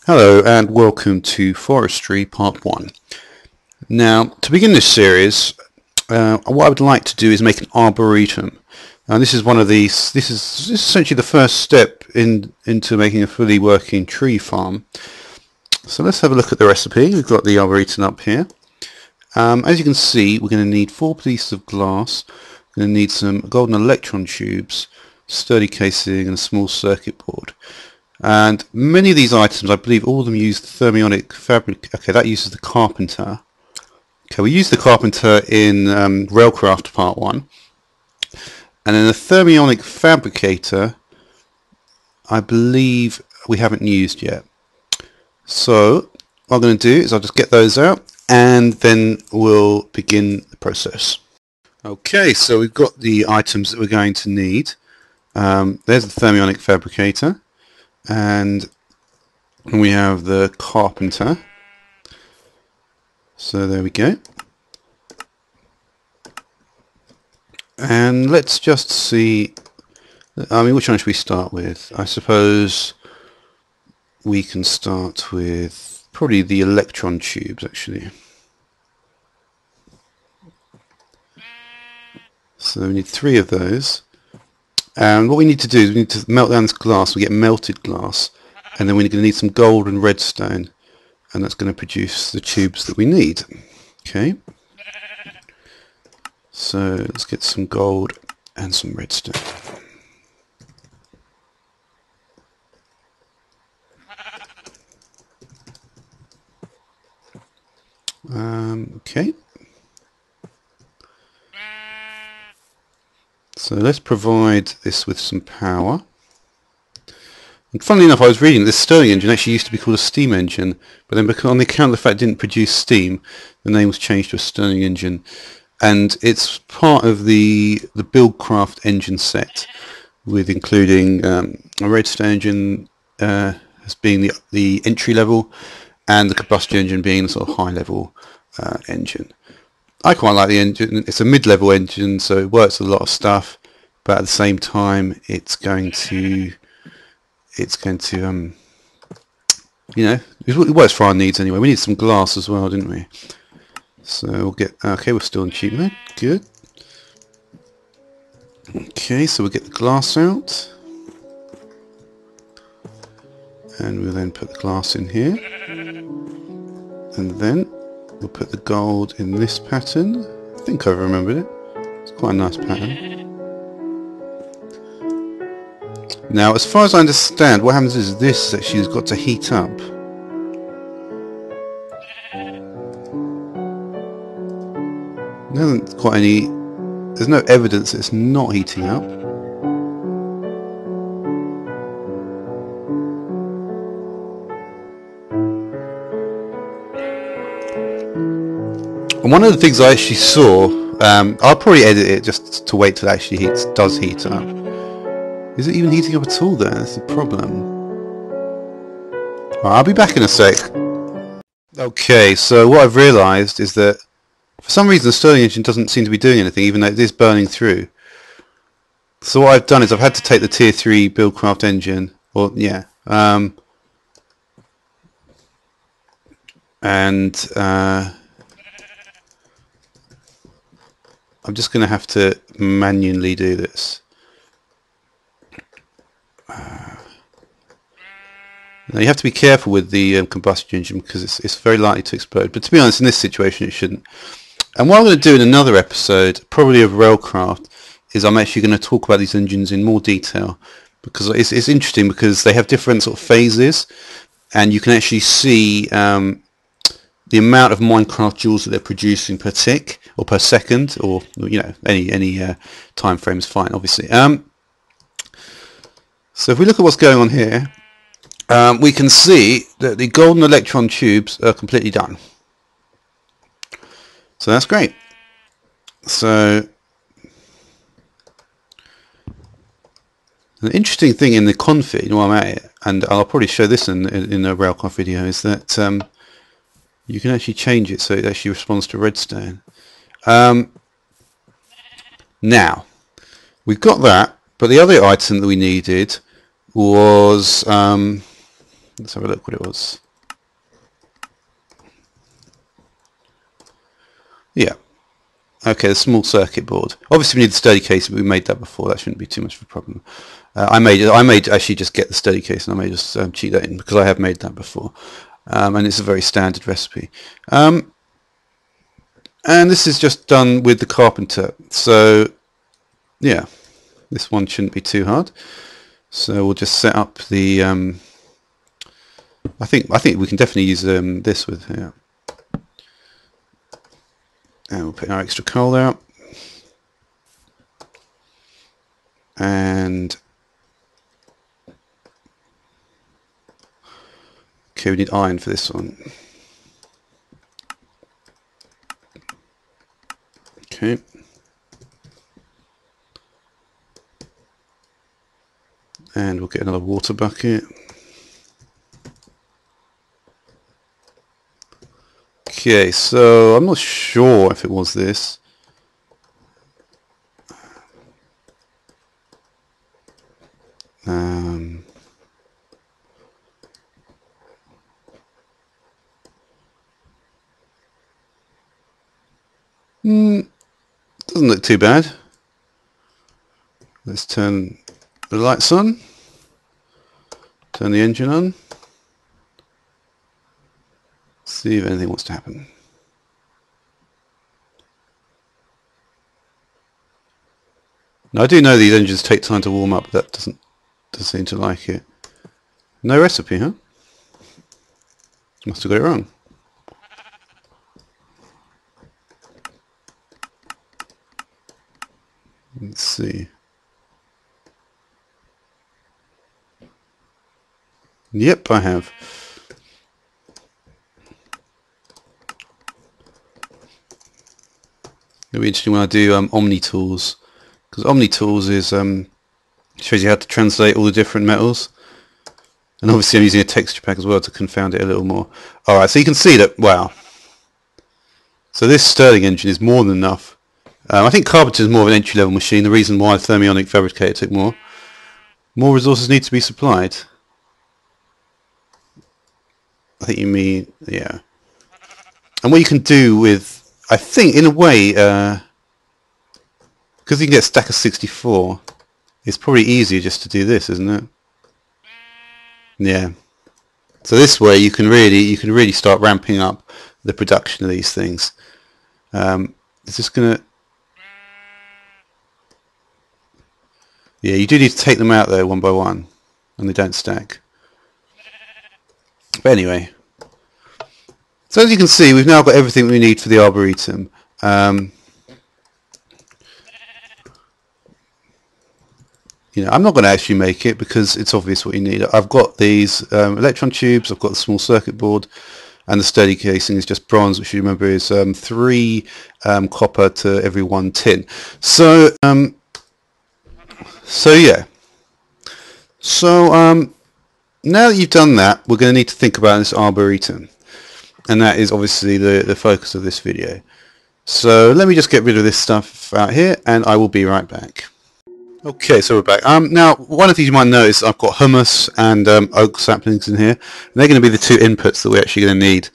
Hello and welcome to Forestry Part 1. Now, to begin this series, what I would like to do is make an arboretum. This is one of these. This is essentially the first step into making a fully working tree farm. So let's have a look at the recipe. We've got the arboretum up here. As you can see, we're going to need 4 pieces of glass. We're going to need some golden electron tubes, sturdy casing, and a small circuit board. And many of these items, I believe all of them use the thermionic fabric. Okay, that uses the carpenter. Okay, we used the carpenter in Railcraft Part 1. And then the thermionic fabricator, I believe we haven't used yet. So what I'm going to do is I'll just get those out and then we'll begin the process. Okay, so we've got the items that we're going to need. There's the thermionic fabricator. And we have the carpenter. So there we go. And let's just see, which one should we start with? I suppose we can start with probably the electron tubes actually. So we need 3 of those. And what we need to do is we need to melt down this glass. We get melted glass, and then we're going to need some gold and redstone, and that's going to produce the tubes that we need. Okay. So let's get some gold and some redstone. Okay. So let's provide this with some power. And funnily enough, I was reading this Stirling engine actually used to be called a steam engine, but then because on the account of the fact it didn't produce steam, the name was changed to a Stirling engine. And it's part of the Buildcraft engine set, with including a redstone engine as being the entry level, and the combustion engine being the sort of high level engine. I quite like the engine. It's a mid-level engine, so it works with a lot of stuff, but at the same time, it's going to you know, it works for our needs anyway. We need some glass as well, didn't we? So we'll get. Okay, we're still in cheap mode. Good. Okay, so we'll get the glass out, and we'll then put the glass in here, and then we'll put the gold in this pattern. I think I've remembered it. It's quite a nice pattern. Now, as far as I understand, what happens is this actually has got to heat up. There's no evidence that it's not heating up. And one of the things I actually saw, I'll probably edit it just to wait till it actually does heat up. Is it even heating up at all there? That's the problem. I'll be back in a sec. Okay, so what I've realised is that for some reason the Stirling engine doesn't seem to be doing anything, even though it is burning through. So what I've done is I've had to take the tier 3 Buildcraft engine, and I'm just going to have to manually do this. Now you have to be careful with the combustion engine because it's very likely to explode. But to be honest, in this situation, it shouldn't. And what I'm going to do in another episode, probably of Railcraft, is I'm actually going to talk about these engines in more detail, because it's interesting because they have different sort of phases, and you can actually see the amount of Minecraft joules that they're producing per tick or per second, or any time frame is fine, obviously. So if we look at what's going on here, we can see that the golden electron tubes are completely done. So that's great. So an interesting thing in the config while I'm at it, and I'll probably show this in a Railcraft video, is that you can actually change it so it actually responds to redstone. Now we've got that, but the other item that we needed was Let's have a look what it was. Yeah. Okay, the small circuit board. Obviously we need the sturdy case, but we made that before. That shouldn't be too much of a problem. I may actually just get the sturdy case, and I may just cheat that in because I have made that before, and it's a very standard recipe. And this is just done with the carpenter. So yeah, this one shouldn't be too hard. So we'll just set up the. I think we can definitely use this with here. And we'll put our extra coal out. And okay, we need iron for this one. Okay. And we'll get another water bucket. Okay, so I'm not sure if it was this. Doesn't look too bad. Let's turn the lights on. Turn the engine on. See if anything wants to happen. Now I do know these engines take time to warm up, but that doesn't seem to like it. No recipe, huh? Must have got it wrong. Let's see. Yep, I have. It'll be interesting when I do Omni Tools, because Omni Tools is shows you how to translate all the different metals, and obviously I'm using a texture pack as well to confound it a little more. Alright, so you can see that, wow. So this Stirling engine is more than enough. I think Carpenter is more of an entry-level machine. The reason why the thermionic fabricator took more resources need to be supplied. I think you mean, yeah. And what you can do with, I think, in a way, because you can get a stack of 64, it's probably easier just to do this, isn't it? Yeah. So this way you can really start ramping up the production of these things. Is this gonna? Yeah, you do need to take them out though one by one, and they don't stack. But anyway, so as you can see, we've now got everything we need for the arboretum. You know, I'm not going to actually make it because it's obvious what you need. I've got these electron tubes, I've got the small circuit board, and the sturdy casing is just bronze, which you remember is 3 copper to every 1 tin. So, yeah. So now that you've done that, we're going to need to think about this arboretum, and that is obviously the focus of this video. So let me just get rid of this stuff out here, and I will be right back. Okay, so we're back. Now, one of the things you might notice, I've got humus and oak saplings in here, and they're going to be the 2 inputs that we're actually going to need.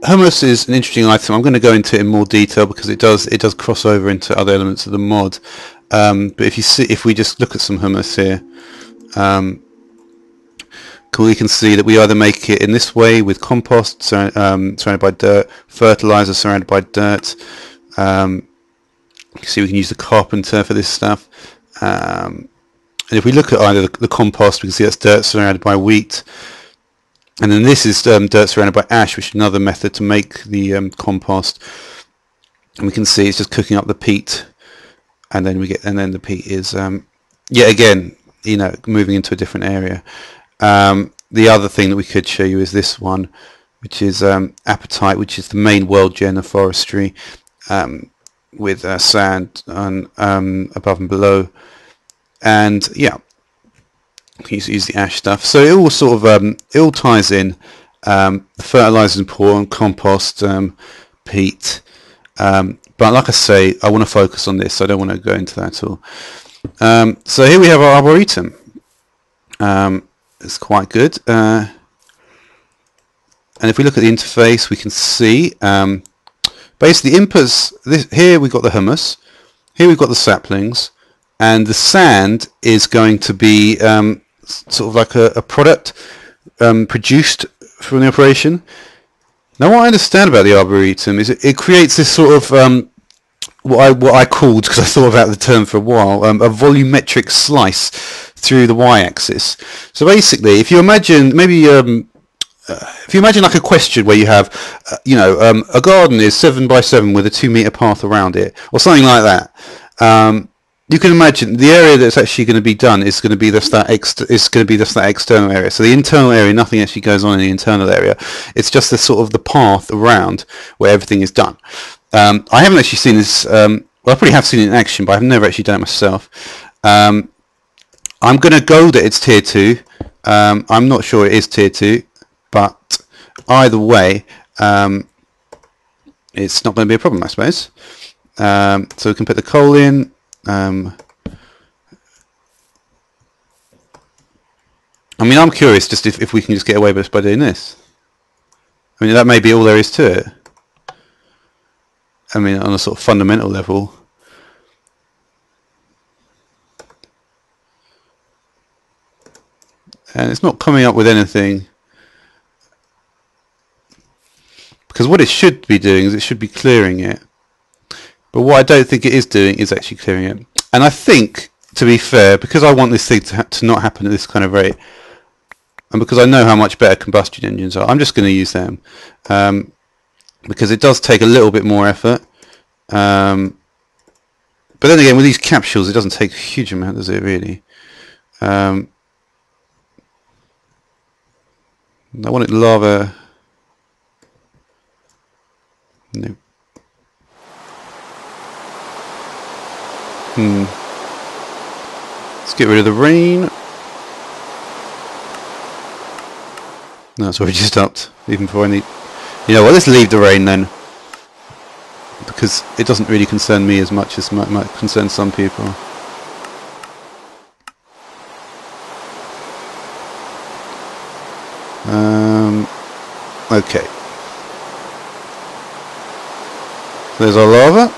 Humus is an interesting item. I'm going to go into it in more detail because it does cross over into other elements of the mod. But if we just look at some humus here, we can see that we either make it in this way with compost surrounded by dirt, fertilizer surrounded by dirt. You can see we can use the carpenter for this stuff. And if we look at either the compost, we can see that's dirt surrounded by wheat. And then this is dirt surrounded by ash, which is another method to make the compost. And we can see it's just cooking up the peat. And then the peat is yet again, you know, moving into a different area. The other thing that we could show you is this one, which is apatite, which is the main world gen of forestry, with sand on, above and below, and yeah, you can use the ash stuff. So it all sort of it all ties in. The fertilizer is important, compost, peat. But like I say, I want to focus on this, so I don't want to go into that at all. So here we have our arboretum. is quite good. And if we look at the interface, we can see basically inputs. Here we've got the humus, here we've got the saplings, and the sand is going to be sort of like a product produced from the operation. Now, what I understand about the arboretum is it creates this sort of what I called, because I thought about the term for a while, a volumetric slice through the y-axis. So basically, if you imagine like a question where you have, a garden is 7 by 7 with a 2 meter path around it, or something like that. You can imagine the area that's actually going to be done is going to be just that external area. So the internal area, nothing actually goes on in the internal area. It's just the sort of the path around where everything is done. I haven't actually seen this. Well, I probably have seen it in action, but I've never actually done it myself. I'm going to go that it's tier 2. I'm not sure it is tier 2, but either way, it's not going to be a problem, I suppose. So we can put the coal in. I mean, I'm curious just if we can just get away with this by doing this. I mean, that may be all there is to it. I mean, on a sort of fundamental level. And it's not coming up with anything. Because what it should be doing is it should be clearing it. But what I don't think it is doing is actually clearing it. And I think, to be fair, because I want this thing to not happen at this kind of rate, and because I know how much better combustion engines are, I'm just going to use them. Because it does take a little bit more effort. But then again, with these capsules, it doesn't take a huge amount, does it, really? I want it lava. No. Let's get rid of the rain. No, it's already stopped, even before I need... You know what, let's leave the rain then. Because it doesn't really concern me as much as it might concern some people. Okay. So there's our lava.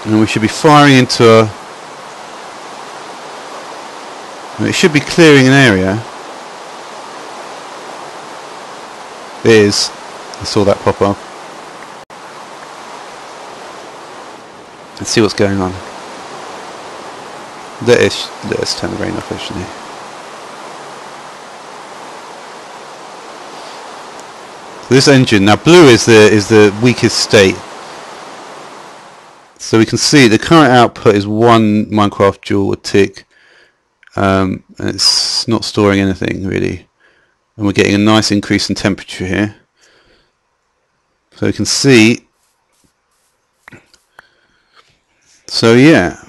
And we should be firing into a... It should be clearing an area. It is. I saw that pop up. Let's see what's going on. Let's turn the rain off actually. So this engine, now blue is the weakest state. So we can see the current output is 1 Minecraft joule a tick. And it's not storing anything really. And we're getting a nice increase in temperature here. So we can see. So yeah.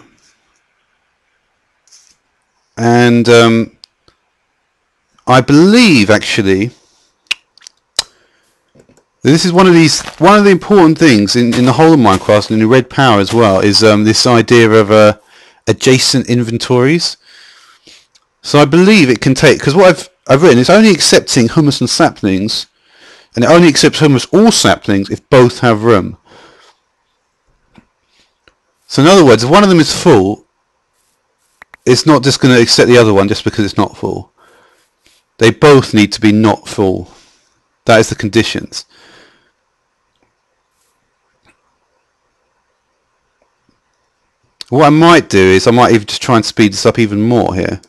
And I believe actually this is one of the important things in the whole of Minecraft and in Red Power as well is this idea of adjacent inventories. So I believe it can take, because what I've written is only accepting humus and saplings, and it only accepts humus or saplings if both have room. So in other words, if one of them is full, it's not just going to accept the other one just because it's not full. They both need to be not full. That is the conditions. What I might do is I might even just try and speed this up even more here.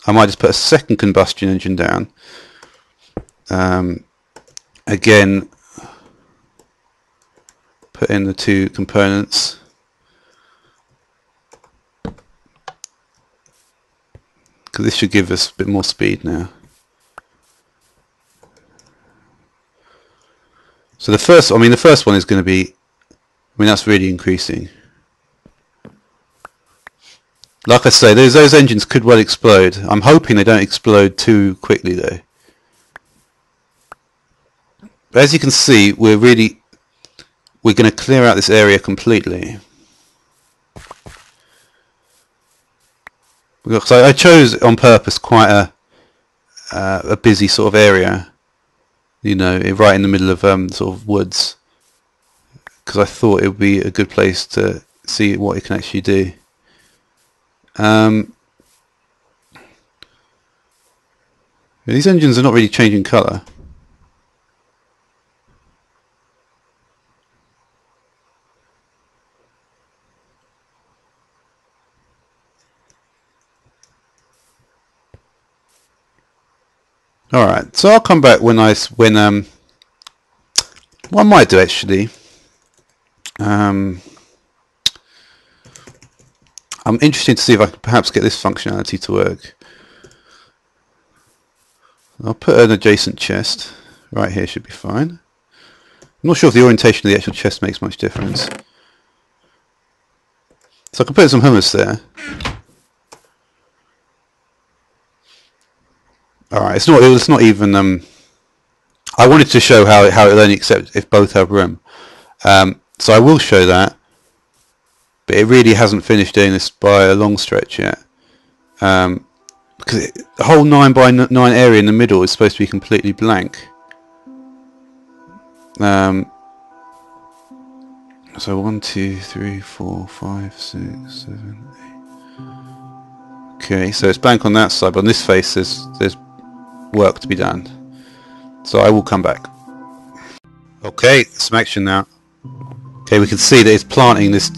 I might just put a second combustion engine down. Again, put in the 2 components. Because this should give us a bit more speed now. So the first one is going to be, that's really increasing. Like I say, those engines could well explode. I'm hoping they don't explode too quickly though. But as you can see, we're going to clear out this area completely. because I chose on purpose quite a busy sort of area, you know, right in the middle of sort of woods, because I thought it would be a good place to see what it can actually do. These engines are not really changing colour. Alright, so I'll come back when what I might do actually, I'm interested to see if I can perhaps get this functionality to work. I'll put an adjacent chest right here, should be fine. I'm not sure if the orientation of the actual chest makes much difference. So I can put some hummus there. Alright, it's not even I wanted to show how it will only accept if both have room. So I will show that, but it really hasn't finished doing this by a long stretch yet. Because the whole 9 by 9 area in the middle is supposed to be completely blank. So 1, 2, 3, 4, 5, 6, 7, 8. Okay, so it's blank on that side, but on this face there's work to be done. So I will come back. Okay, some action now. Okay, we can see that it's planting this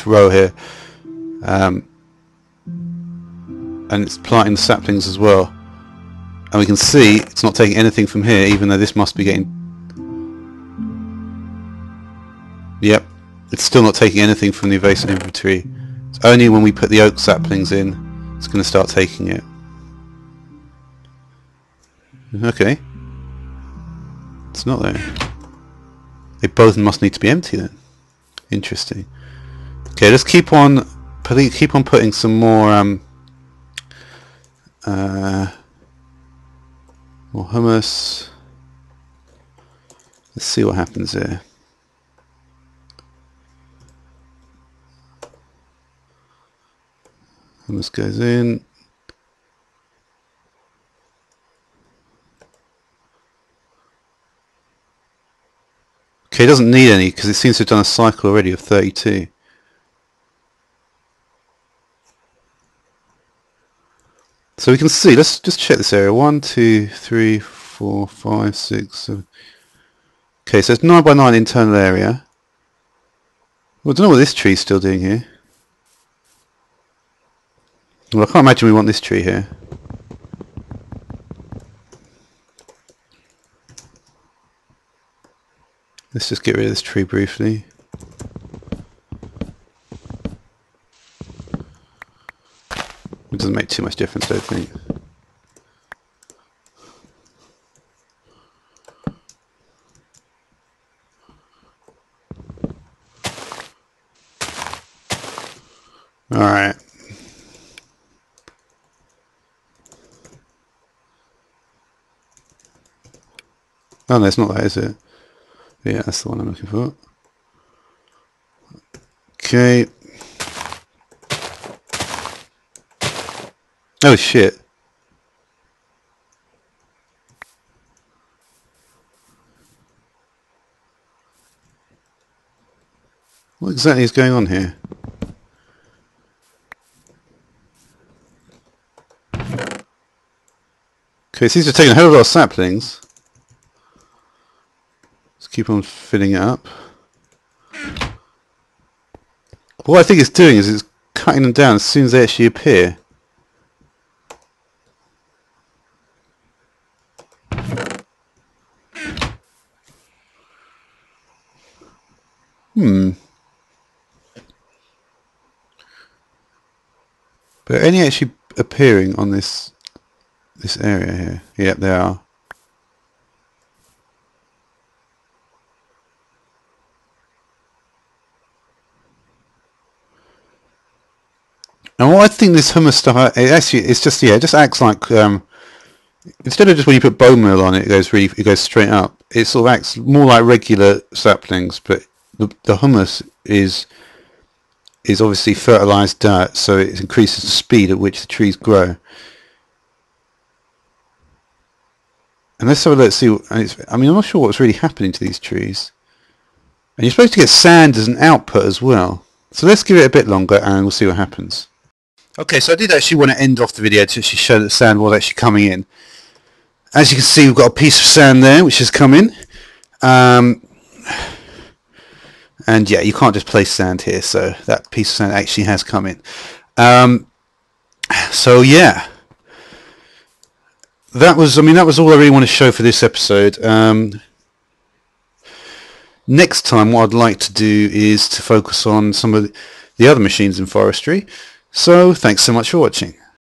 row here. And it's planting the saplings as well, and we can see it's not taking anything from here, even though this must be getting, yep, it's still not taking anything from the invasive inventory. It's only when we put the oak saplings in it's going to start taking it. Okay, it's not there. They both must need to be empty then. Interesting. Okay, let's keep on putting some more more hummus. Let's see what happens here. Hummus goes in. Okay, it doesn't need any because it seems to have done a cycle already of 32. So we can see, let's just check this area. 1, 2, 3, 4, 5, 6, 7. Okay, so it's 9 by 9 internal area. Well, I don't know what this tree's still doing here. Well, I can't imagine we want this tree here. Let's just get rid of this tree briefly. It doesn't make too much difference, I don't think. Alright. Oh no, it's not that, is it? Yeah, that's the one I'm looking for. Okay. Oh shit. What exactly is going on here? Okay, it seems to have taken a hell of a lot of saplings. Let's keep on filling it up. What I think it's doing is it's cutting them down as soon as they actually appear. But are any actually appearing on this area here? Yep, they are. And what I think this hummus stuff, it's just, yeah, it just acts like instead of just when you put bone meal on it, it goes straight up. It sort of acts more like regular saplings, but the hummus is is obviously fertilized dirt, so it increases the speed at which the trees grow. And let's have a look, see what, I mean, I'm not sure what's really happening to these trees. And you're supposed to get sand as an output as well. So let's give it a bit longer and we'll see what happens. Okay, so I did actually want to end off the video to actually show that the sand was actually coming in. As you can see, we've got a piece of sand there which has come in. And yeah, you can't just place sand here, so that piece of sand actually has come in. So yeah, that was all I really want to show for this episode. Next time, what I'd like to do is to focus on some of the other machines in forestry. So thanks so much for watching.